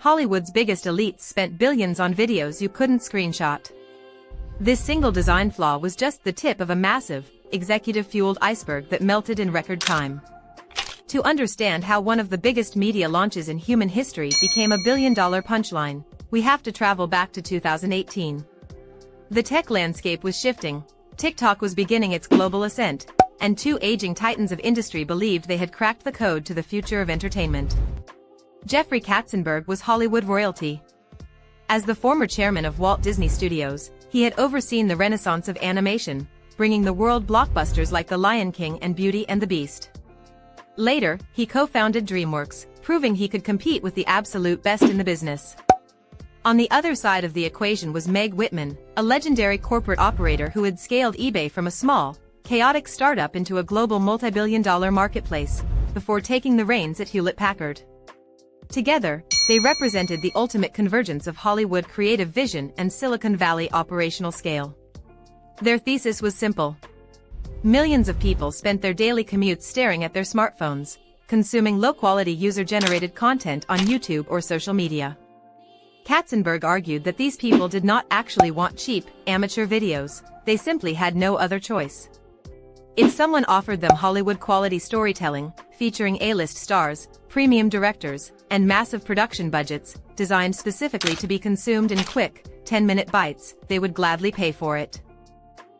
Hollywood's biggest elites spent billions on videos you couldn't screenshot. This single design flaw was just the tip of a massive, executive-fueled iceberg that melted in record time. To understand how one of the biggest media launches in human history became a billion-dollar punchline, we have to travel back to 2018. The tech landscape was shifting, TikTok was beginning its global ascent, and two aging titans of industry believed they had cracked the code to the future of entertainment. Jeffrey Katzenberg was Hollywood royalty. As the former chairman of Walt Disney Studios, he had overseen the renaissance of animation, bringing the world blockbusters like The Lion King and Beauty and the Beast. Later, he co-founded DreamWorks, proving he could compete with the absolute best in the business. On the other side of the equation was Meg Whitman, a legendary corporate operator who had scaled eBay from a small, chaotic startup into a global multi-billion-dollar marketplace, before taking the reins at Hewlett-Packard. Together, they represented the ultimate convergence of Hollywood creative vision and Silicon Valley operational scale. Their thesis was simple. Millions of people spent their daily commutes staring at their smartphones, consuming low-quality user-generated content on YouTube or social media. Katzenberg argued that these people did not actually want cheap, amateur videos, they simply had no other choice. If someone offered them Hollywood-quality storytelling, featuring A-list stars, premium directors, and massive production budgets, designed specifically to be consumed in quick, 10-minute bites, they would gladly pay for it.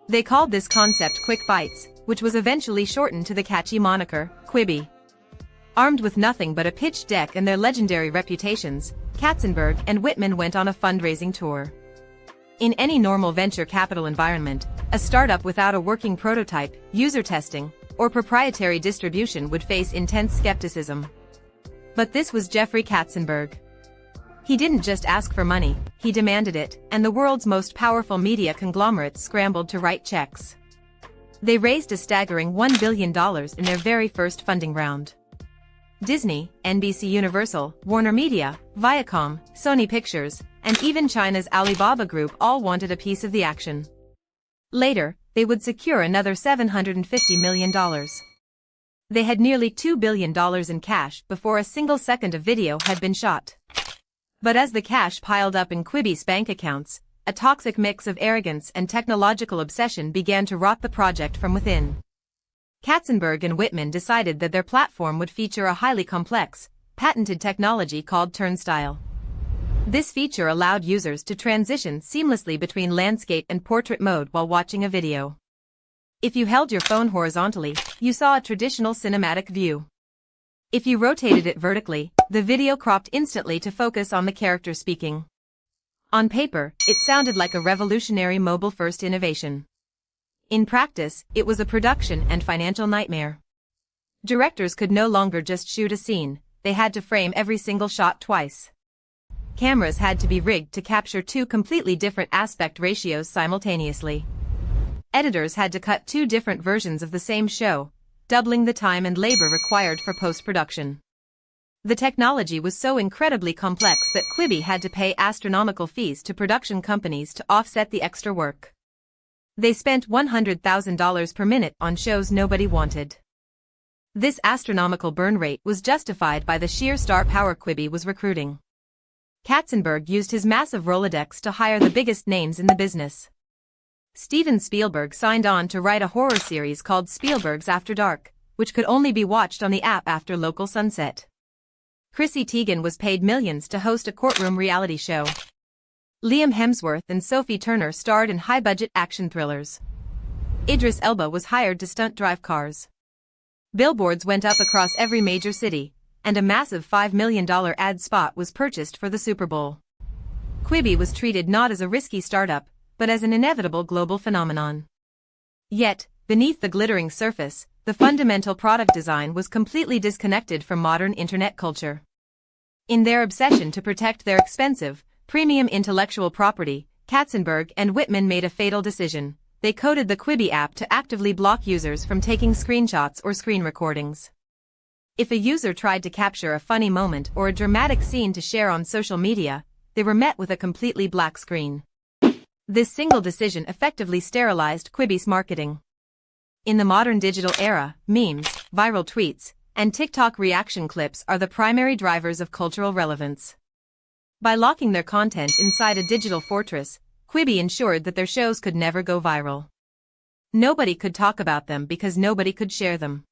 They called this concept Quick Bites, which was eventually shortened to the catchy moniker, Quibi. Armed with nothing but a pitch deck and their legendary reputations, Katzenberg and Whitman went on a fundraising tour. In any normal venture capital environment, a startup without a working prototype, user testing, or proprietary distribution would face intense skepticism. But this was Jeffrey Katzenberg. He didn't just ask for money, he demanded it, and the world's most powerful media conglomerates scrambled to write checks. They raised a staggering $1 billion in their very first funding round. Disney, NBC Universal, WarnerMedia, Viacom, Sony Pictures, and even China's Alibaba Group all wanted a piece of the action. Later, they would secure another $750 million. They had nearly $2 billion in cash before a single second of video had been shot. But as the cash piled up in Quibi's bank accounts, a toxic mix of arrogance and technological obsession began to rot the project from within. Katzenberg and Whitman decided that their platform would feature a highly complex, patented technology called Turnstile. This feature allowed users to transition seamlessly between landscape and portrait mode while watching a video. If you held your phone horizontally, you saw a traditional cinematic view. If you rotated it vertically, the video cropped instantly to focus on the character speaking. On paper, it sounded like a revolutionary mobile-first innovation. In practice, it was a production and financial nightmare. Directors could no longer just shoot a scene, they had to frame every single shot twice. Cameras had to be rigged to capture two completely different aspect ratios simultaneously. Editors had to cut two different versions of the same show, doubling the time and labor required for post-production. The technology was so incredibly complex that Quibi had to pay astronomical fees to production companies to offset the extra work. They spent $100,000 per minute on shows nobody wanted. This astronomical burn rate was justified by the sheer star power Quibi was recruiting. Katzenberg used his massive Rolodex to hire the biggest names in the business. Steven Spielberg signed on to write a horror series called Spielberg's After Dark, which could only be watched on the app after local sunset. Chrissy Teigen was paid millions to host a courtroom reality show. Liam Hemsworth and Sophie Turner starred in high-budget action thrillers. Idris Elba was hired to stunt drive cars. Billboards went up across every major city, and a massive $5 million ad spot was purchased for the Super Bowl. Quibi was treated not as a risky startup, but as an inevitable global phenomenon. Yet, beneath the glittering surface, the fundamental product design was completely disconnected from modern internet culture. In their obsession to protect their expensive, premium intellectual property, Katzenberg and Whitman made a fatal decision. They coded the Quibi app to actively block users from taking screenshots or screen recordings. If a user tried to capture a funny moment or a dramatic scene to share on social media, they were met with a completely black screen. This single decision effectively sterilized Quibi's marketing. In the modern digital era, memes, viral tweets, and TikTok reaction clips are the primary drivers of cultural relevance. By locking their content inside a digital fortress, Quibi ensured that their shows could never go viral. Nobody could talk about them because nobody could share them.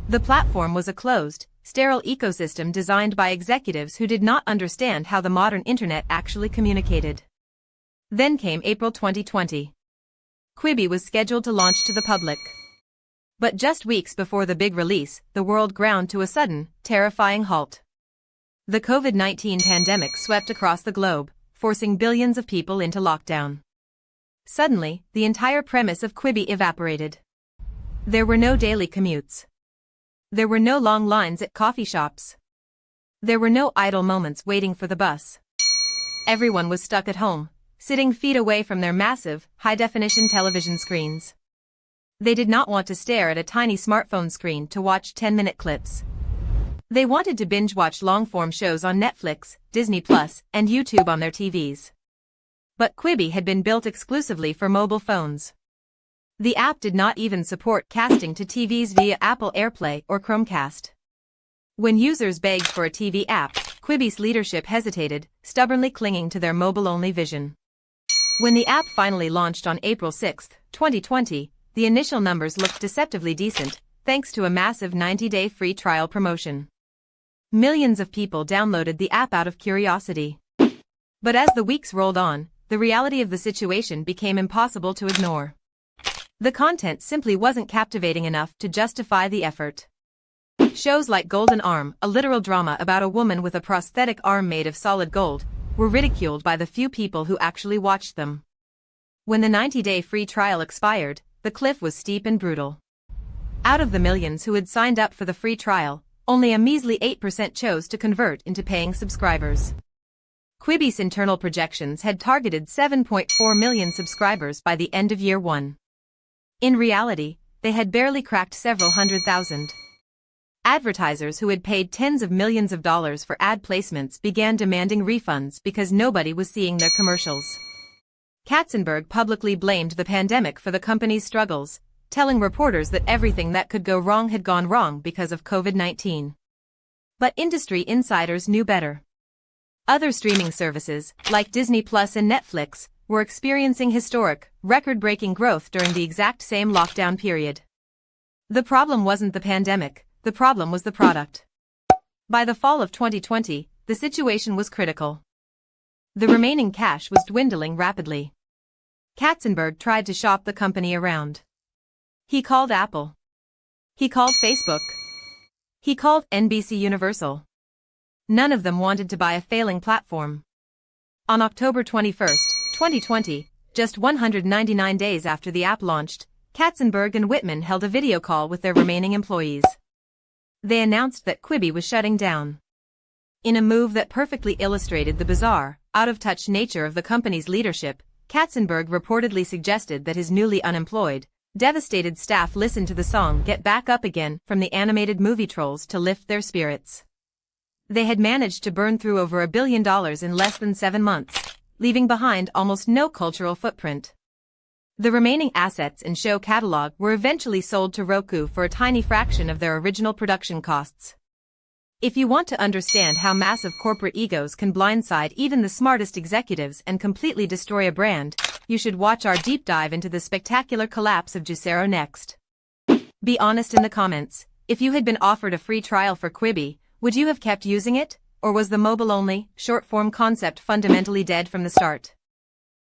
The platform was a closed, sterile ecosystem designed by executives who did not understand how the modern internet actually communicated. Then came April 2020. Quibi was scheduled to launch to the public. But just weeks before the big release, the world ground to a sudden, terrifying halt. The COVID-19 pandemic swept across the globe, forcing billions of people into lockdown. Suddenly, the entire premise of Quibi evaporated. There were no daily commutes. There were no long lines at coffee shops. There were no idle moments waiting for the bus. Everyone was stuck at home, sitting feet away from their massive, high-definition television screens. They did not want to stare at a tiny smartphone screen to watch 10-minute clips. They wanted to binge-watch long-form shows on Netflix, Disney+, and YouTube on their TVs. But Quibi had been built exclusively for mobile phones. The app did not even support casting to TVs via Apple AirPlay or Chromecast. When users begged for a TV app, Quibi's leadership hesitated, stubbornly clinging to their mobile-only vision. When the app finally launched on April 6, 2020, the initial numbers looked deceptively decent, thanks to a massive 90-day free trial promotion. Millions of people downloaded the app out of curiosity. But as the weeks rolled on, the reality of the situation became impossible to ignore. The content simply wasn't captivating enough to justify the effort. Shows like Golden Arm, a literal drama about a woman with a prosthetic arm made of solid gold, were ridiculed by the few people who actually watched them. When the 90-day free trial expired, the cliff was steep and brutal. Out of the millions who had signed up for the free trial, only a measly 8% chose to convert into paying subscribers. Quibi's internal projections had targeted 7.4 million subscribers by the end of year one. In reality, they had barely cracked several 100,000. Advertisers who had paid tens of millions of dollars for ad placements began demanding refunds because nobody was seeing their commercials. Katzenberg publicly blamed the pandemic for the company's struggles, telling reporters that everything that could go wrong had gone wrong because of COVID-19. But industry insiders knew better. Other streaming services, like Disney+ and Netflix, were experiencing historic, record-breaking growth during the exact same lockdown period. The problem wasn't the pandemic, the problem was the product. By the fall of 2020, the situation was critical. The remaining cash was dwindling rapidly. Katzenberg tried to shop the company around. He called Apple. He called Facebook. He called NBC Universal. None of them wanted to buy a failing platform. On October 21, 2020, just 199 days after the app launched, Katzenberg and Whitman held a video call with their remaining employees. They announced that Quibi was shutting down. In a move that perfectly illustrated the bizarre, out-of-touch nature of the company's leadership, Katzenberg reportedly suggested that his newly unemployed, devastated staff listen to the song Get Back Up Again from the animated movie Trolls to lift their spirits. They had managed to burn through over $1 billion in less than 7 months, leaving behind almost no cultural footprint. The remaining assets and show catalog were eventually sold to Roku for a tiny fraction of their original production costs. If you want to understand how massive corporate egos can blindside even the smartest executives and completely destroy a brand, you should watch our deep dive into the spectacular collapse of Juicero next. Be honest in the comments. If you had been offered a free trial for Quibi, would you have kept using it, or was the mobile-only, short-form concept fundamentally dead from the start?